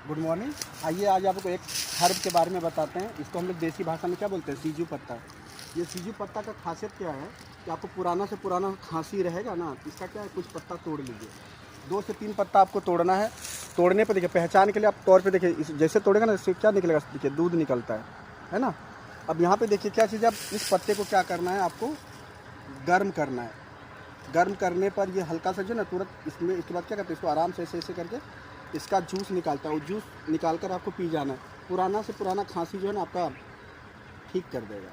Good morning. आइए आज आपको एक हर्ब के बारे में बताते हैं। इसको हम लोग देसी भाषा में क्या बोलते हैं, सीजू पत्ता। ये सीजू पत्ता का खासियत क्या है कि आपको पुराना से पुराना खांसी रहेगा ना, इसका क्या है, कुछ पत्ता तोड़ लीजिए। 2 से 3 पत्ता आपको तोड़ना है। तोड़ने पर देखिए, पहचान के लिए आप तौर पे देखिए, इस जैसे तोड़ेगा ना, इससे क्या निकलेगा, देखिए दूध निकलता है ना। अब यहाँ पे देखिए क्या चीज़ है, अब इस पत्ते को क्या करना है, आपको गर्म करना है। गर्म करने पर ये हल्का सा जो ना तुरंत इसमें, इसके बाद क्या करते हैं, इसको आराम से ऐसे ऐसे करके इसका जूस निकालता है। वो जूस निकाल कर आपको पी जाना है। पुराना से पुराना खांसी जो है ना आपका ठीक कर देगा।